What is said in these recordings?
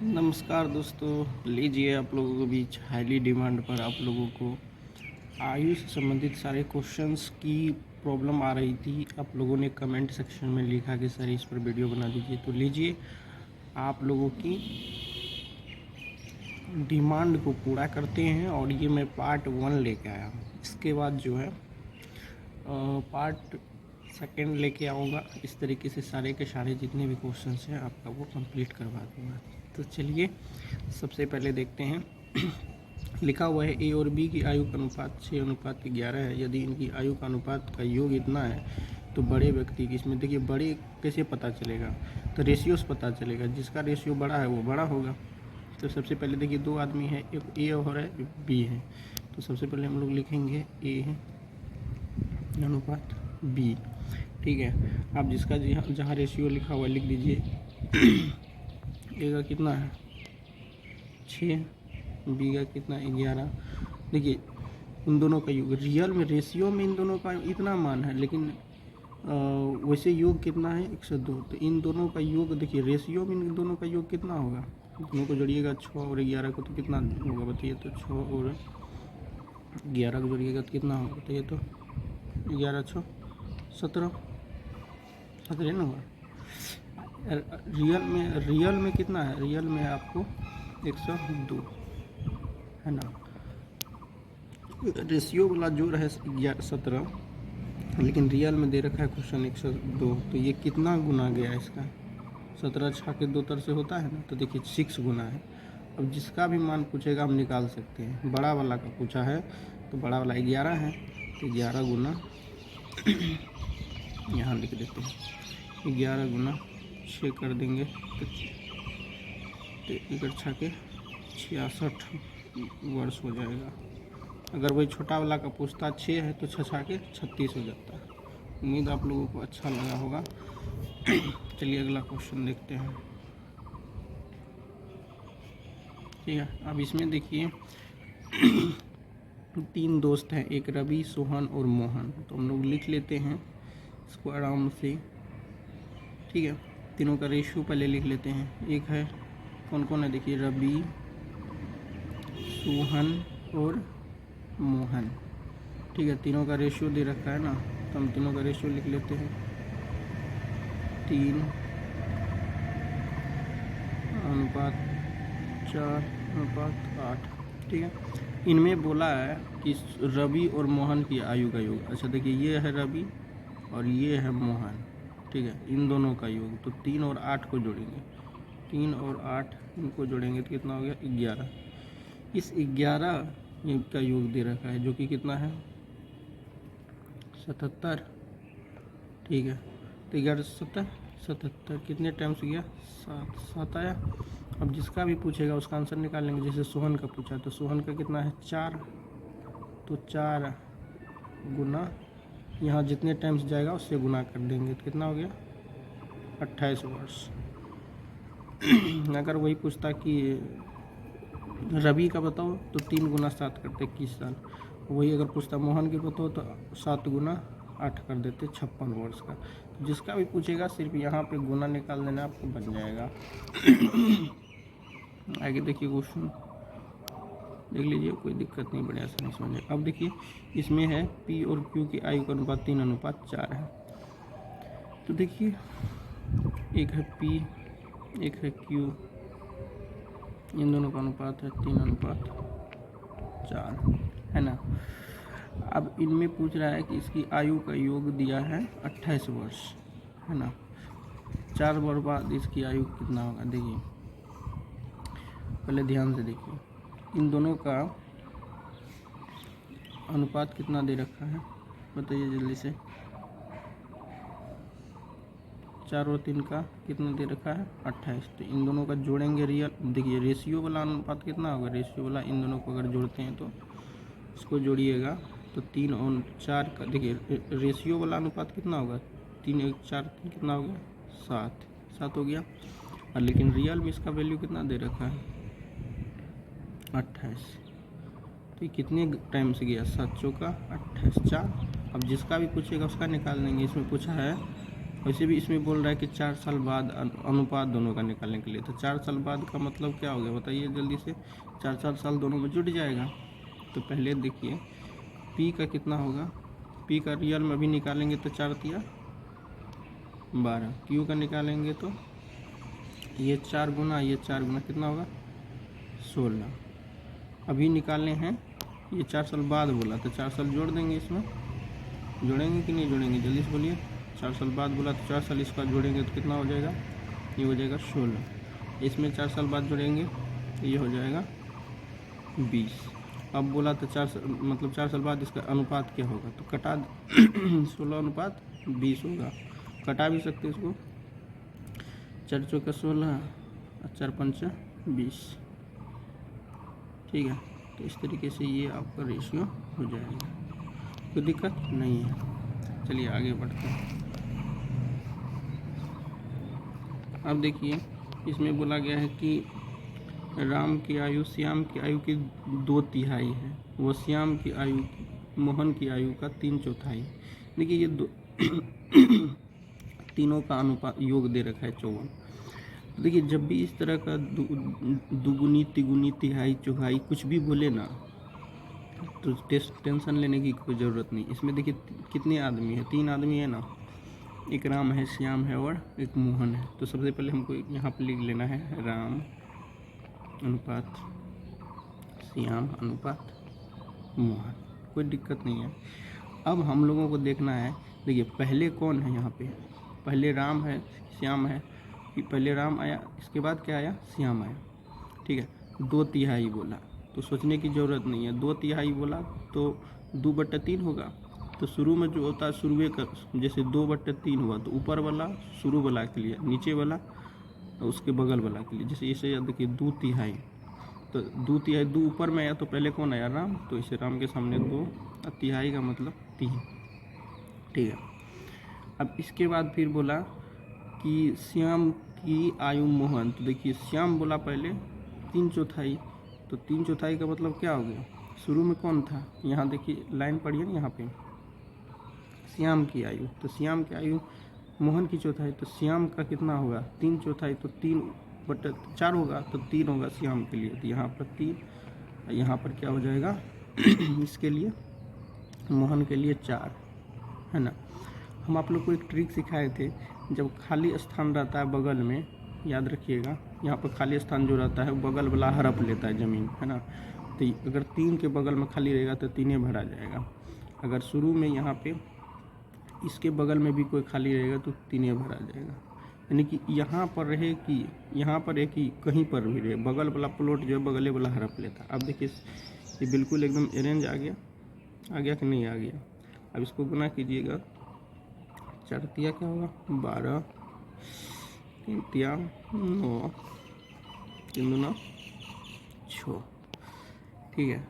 नमस्कार दोस्तों, लीजिए आप लोगों के बीच हाईली डिमांड पर आप लोगों को आयु से संबंधित सारे क्वेश्चंस की प्रॉब्लम आ रही थी। आप लोगों ने कमेंट सेक्शन में लिखा कि सर इस पर वीडियो बना दीजिए, तो लीजिए आप लोगों की डिमांड को पूरा करते हैं। और ये मैं पार्ट 1 लेके आया हूँ। इसके बाद जो है पार्ट 2 लेके आऊँगा। इस तरीके से सारे के सारे जितने भी क्वेश्चंस हैं आपका वो कंप्लीट करवा दूँगा। तो चलिए सबसे पहले देखते हैं। लिखा हुआ है ए और बी की आयु का अनुपात 6:11 है। यदि इनकी आयु का अनुपात का योग इतना है तो बड़े व्यक्ति की, इसमें देखिए बड़े कैसे पता चलेगा, तो रेशियो से पता चलेगा। जिसका रेशियो बड़ा है वो बड़ा होगा। तो सबसे पहले देखिए दो आदमी है, एक ए और है एक बी है। तो सबसे पहले हम लोग लिखेंगे ए है अनुपात बी, ठीक है। आप जिसका जहाँ रेशियो लिखा हुआ लिख दीजिए। ए का कितना है 6, बी का कितना 11। देखिए इन दोनों का योग रियल में रेशियो में इन दोनों का इतना मान है, लेकिन वैसे योग कितना है 102। तो इन दोनों का योग देखिए रेशियो में इन दोनों का योग कितना होगा, दोनों को जोड़िएगा 6 और 11 को तो कितना होगा बताइए। तो 6 और 11 को जोड़िएगा तो कितना होगा बताइए। तो 11 6 17 17 ना होगा। रियल में कितना है, रियल में आपको 102 है ना। रेशियो वाला जोड़ है 17, लेकिन रियल में दे रखा है क्वेश्चन 102। तो ये कितना गुना गया इसका, 17 6 के 2 तरह से होता है ना। तो देखिए 6 गुना है। अब जिसका भी मान पूछेगा हम निकाल सकते हैं। बड़ा वाला का पूछा है तो बड़ा वाला 11 है, तो 11 गुना यहाँ लिख देते हैं। 11 गुना 6 कर देंगे तो 1 6 के 66 वर्ष हो जाएगा। अगर वही छोटा वाला का पूछता 6 है तो 6 6 के 36 हो जाता है। उम्मीद आप लोगों को अच्छा लगा होगा। चलिए अगला क्वेश्चन देखते हैं, ठीक है। अब इसमें देखिए 3 दोस्त हैं, एक रवि, सोहन और मोहन। तो हम लोग लिख लेते हैं इसको आराम से, ठीक है। तीनों का रेशियो पहले लिख लेते हैं। एक है कौन कौन है देखिए, रवि, सोहन और मोहन, ठीक है। तीनों का रेशियो दे रखा है ना, तो हम तीनों का रेशियो लिख लेते हैं 3:4:8, ठीक है। इनमें बोला है कि रवि और मोहन की आयु का योग। अच्छा देखिए ये है रवि और ये है मोहन, ठीक है। इन दोनों का योग तो 3 और 8 को जोड़ेंगे, 3 और 8 इनको जोड़ेंगे तो कितना हो गया 11। इस 11 का योग दे रखा है जो कि कितना है 77, ठीक है। तो 11 77 कितने टाइम्स गया 7 आया। अब जिसका भी पूछेगा उसका आंसर निकालेंगे। जैसे सोहन का पूछा तो सोहन का कितना है 4, तो 4 गुना यहाँ जितने टाइम्स जाएगा उससे गुना कर देंगे तो कितना हो गया 28 वर्ष। अगर वही पूछता कि रवि का बताओ तो 3 गुना 7 करते 21 साल। वही अगर पूछता मोहन की बताओ तो 7 गुना 8 कर देते 56 वर्ष का। तो जिसका भी पूछेगा सिर्फ यहाँ पे गुना निकाल देना आपको बन जाएगा। आगे देखिए क्वेश्चन देख लीजिए, कोई दिक्कत नहीं, बड़े आसानी से समझे। अब देखिए इसमें है पी और क्यू की आयु का अनुपात 3:4 है। तो देखिए एक है पी एक है क्यू, इन दोनों का अनुपात है 3:4 है ना। अब इनमें पूछ रहा है कि इसकी आयु का योग दिया है 28 वर्ष है ना। 4 वर्ष बाद इसकी आयु कितना होगा। देखिए पहले ध्यान से देखिए, इन दोनों का अनुपात कितना दे रखा है बताइए जल्दी से। 4 और 3 का कितना दे रखा है 28। तो इन दोनों का जोड़ेंगे रियल, देखिए रेशियो वाला अनुपात कितना होगा, रेशियो वाला इन दोनों को अगर जोड़ते हैं तो इसको जोड़िएगा तो 3 और 4 का देखिए रेशियो वाला अनुपात कितना होगा 3 1 4 3 कितना हो गया 7 हो गया। और लेकिन रियल में इसका वैल्यू कितना दे रखा है 28। तो ये कितने टाइम से गया 7 चौका 28 4। अब जिसका भी पूछेगा उसका निकाल देंगे। इसमें पूछा है वैसे भी इसमें बोल रहा है कि 4 साल बाद अनुपात दोनों का निकालने के लिए। तो 4 साल बाद का मतलब क्या हो गया बताइए जल्दी से। 4 साल दोनों में जुट जाएगा। तो पहले देखिए पी का कितना होगा, पी का रियल में भी निकालेंगे तो 4 तिया 12, क्यू का निकालेंगे तो ये 4 गुना कितना होगा 16। अभी निकालने हैं, ये 4 साल बाद बोला तो 4 साल जोड़ देंगे इसमें, जोड़ेंगे कि नहीं जोड़ेंगे जल्दी से बोलिए। 4 साल बाद बोला तो 4 साल इसका जोड़ेंगे तो कितना हो जाएगा, ये हो जाएगा 16। इसमें 4 साल बाद जोड़ेंगे ये हो जाएगा 20। अब बोला तो 4 मतलब 4 साल बाद इसका अनुपात क्या होगा, तो कटा 16 अनुपात 20 होगा। कटा भी सकते इसको, 4 चौका 16 और 4 पंचा 20, ठीक है। तो इस तरीके से ये आपका रेशियो हो जाएगा, कोई दिक्कत नहीं है। चलिए आगे बढ़ते हैं। अब देखिए इसमें बोला गया है कि राम की आयु श्याम की आयु की 2/3 है, व श्याम की आयु मोहन की आयु का 3/4। देखिए ये दो तीनों का अनुपात योग दे रखा है 54। तो देखिए जब भी इस तरह का दुगुनी तिगुनी तिहाई चौथाई कुछ भी बोले ना तो टेंशन लेने की कोई ज़रूरत नहीं। इसमें देखिए कितने आदमी है, 3 आदमी है ना, एक राम है, श्याम है और एक मोहन है। तो सबसे पहले हमको यहाँ पर लिख लेना है राम अनुपात श्याम अनुपात मोहन, कोई दिक्कत नहीं है। अब हम लोगों को देखना है, देखिए पहले कौन है यहाँ पे, पहले राम है श्याम है, पहले राम आया इसके बाद क्या आया श्याम आया, ठीक है। 2/3 बोला तो सोचने की ज़रूरत नहीं है, 2/3 बोला तो 2/3 होगा। तो शुरू में जो होता है शुरू का, जैसे 2/3 हुआ तो ऊपर वाला शुरू वाला के लिए, नीचे वाला उसके बगल वाला के लिए। जैसे इसे देखिए 2/3, तो 2/3 2 ऊपर में आया तो पहले कौन आया राम, तो इसे राम के सामने 2 और तिहाई का मतलब 3, ठीक है। अब इसके बाद फिर बोला कि श्याम की आयु मोहन, तो देखिए श्याम बोला पहले 3/4, तो 3/4 का मतलब क्या हो गया, शुरू में कौन था, यहाँ देखिए लाइन पढ़िए ना यहाँ पे श्याम की आयु, तो श्याम की आयु मोहन की चौथाई, तो श्याम का कितना होगा 3/4, तो 3/4 होगा, तो 3 होगा श्याम के लिए, तो यहाँ पर 3, यहाँ पर क्या हो जाएगा इसके लिए मोहन के लिए 4, है ना। हम आप लोग को एक ट्रिक सिखाए थे, जब खाली स्थान रहता है बगल में, याद रखिएगा यहाँ पर खाली स्थान जो रहता है बगल वाला हड़प लेता है ज़मीन, है ना। तो अगर 3 के बगल में खाली रहेगा तो 3 भरा जाएगा। अगर शुरू में यहाँ पे इसके बगल में भी कोई खाली रहेगा तो 3 भरा जाएगा। यानी कि यहाँ पर रहे कि यहाँ पर एक ही कहीं पर भी रहे, बगल वाला प्लॉट जो है बगले वाला हड़प लेता। अब देखिए ये बिल्कुल एकदम अरेंज आ गया कि नहीं आ गया। अब इसको गुना कीजिएगा, 4 तिया क्या होगा 12, 3 तिया 9, 3 दूना 6, ठीक है।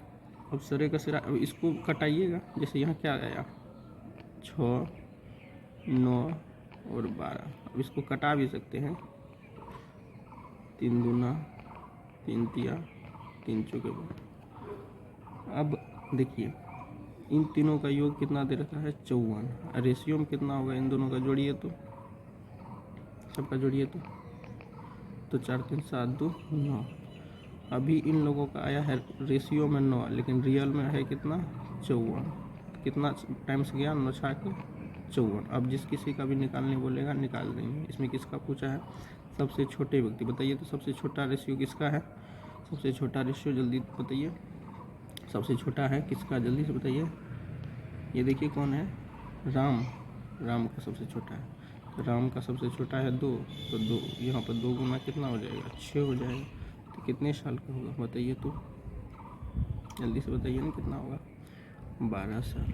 अब सरे का सिरा, अब इसको कटाइएगा, जैसे यहाँ क्या आया 6, 9 और 12। अब इसको कटा भी सकते हैं, 3 दूना 3 तिया 3 चौके। अब देखिए इन तीनों का योग कितना दे रखा है 54। रेशियो में कितना होगा इन दोनों का जोड़िए तो, सबका जोड़िए तो 4 3 7 2 9। अभी इन लोगों का आया है रेशियो में 9, लेकिन रियल में है कितना 54। कितना टाइम्स गया 9 6 के 54। अब जिस किसी का भी निकालने बोलेगा निकाल देंगे। इसमें किसका पूछा है, सबसे छोटे व्यक्ति, बताइए तो सबसे छोटा रेशियो किसका है, सबसे छोटा रेशियो जल्दी बताइए, सबसे छोटा है किसका जल्दी से बताइए। ये देखिए कौन है राम का सबसे छोटा है, तो राम का सबसे छोटा है 2, तो 2 यहाँ पर 2 गुना कितना हो जाएगा 6 हो जाएगा। तो कितने साल का होगा बताइए तो, जल्दी से बताइए ना कितना होगा 12 साल।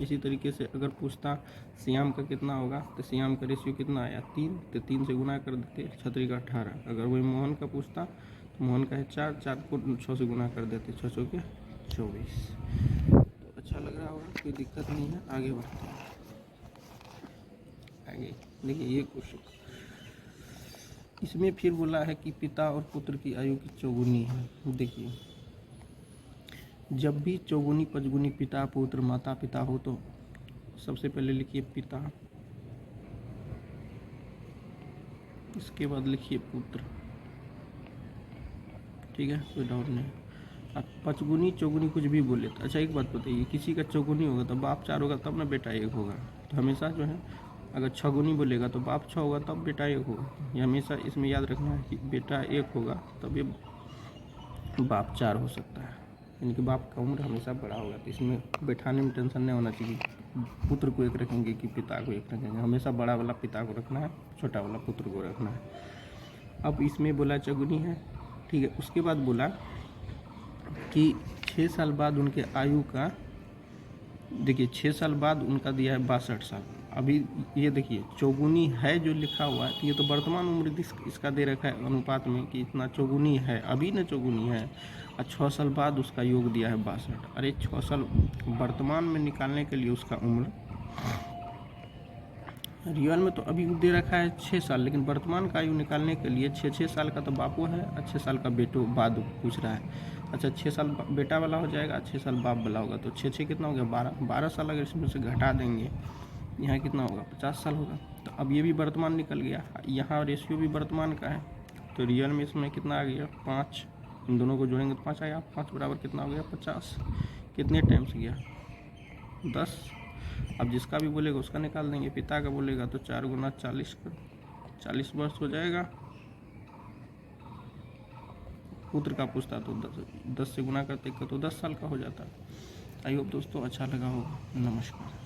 इसी तरीके से अगर पूछता श्याम का कितना होगा, तो श्याम का रेशियो कितना आया 3, तो 3 से गुना कर देते 6 का 18। अगर वही मोहन का पूछता तो मोहन का है 4, 4 को 6 से गुना कर देते 6 6 के 24। तो अच्छा लग रहा होगा, कोई दिक्कत नहीं है। आगे बढ़ते हैं, आगे देखिए ये क्वेश्चन, इसमें फिर बोला है कि पिता और पुत्र की आयु की चौगुनी है। देखिए जब भी चौगुनी पचगुनी पिता पुत्र माता पिता हो तो सबसे पहले लिखिए पिता, इसके बाद लिखिए पुत्र, ठीक है, कोई डाउट नहीं। अब पचगुनी चौगुनी कुछ भी बोले तो अच्छा एक बात बताइए, किसी का चौगुनी होगा तो बाप 4 होगा तब ना बेटा 1 होगा। तो हमेशा जो है अगर छगुनी बोलेगा तो बाप 6 होगा तब बेटा 1 होगा। ये हमेशा इसमें याद रखना है कि बेटा 1 होगा तब ये बाप 4 हो सकता है, यानी कि बाप का उम्र हमेशा बड़ा होगा। तो इसमें बैठाने में टेंशन नहीं होना चाहिए, पुत्र को 1 रखेंगे कि पिता को 1 रखेंगे, हमेशा बड़ा वाला पिता को रखना है, छोटा वाला पुत्र को रखना है। अब इसमें बोला चगुनी है, ठीक है। उसके बाद बोला कि 6 साल बाद उनके आयु का, देखिए 6 साल बाद उनका दिया है 62 साल। अभी ये देखिए चौगुनी है जो लिखा हुआ है, तो ये तो वर्तमान उम्र इसका दे रखा है अनुपात में कि इतना चौगुनी है, अभी न चौगुनी है, और 6 साल बाद उसका योग दिया है 62। अरे 6 साल वर्तमान में निकालने के लिए उसका उम्र, रियल में तो अभी दे रखा है 6 साल, लेकिन वर्तमान का आयु निकालने के लिए 6 साल का तो बापू है और 6 साल का बेटो बाद पूछ रहा है। अच्छा 6 साल बेटा वाला हो जाएगा, 6 साल बाप वाला होगा, तो 6 कितना हो गया 12 साल। अगर इसमें से घटा देंगे यहाँ कितना होगा 50 साल होगा। तो अब ये भी वर्तमान निकल गया, यहाँ रेशियो भी वर्तमान का है, तो रियल में इसमें कितना आ गया 5, इन दोनों को जोड़ेंगे तो 5 आएगा। 5 बराबर कितना हो गया 50, कितने टाइम से गया 10। अब जिसका भी बोलेगा उसका निकाल देंगे, पिता का बोलेगा तो 4 गुना 40 कर 40 वर्ष हो जाएगा। पुत्र का पूछता तो 10 से गुना करते तो 10 साल का हो जाता। आई होप दोस्तों अच्छा लगा होगा। नमस्कार।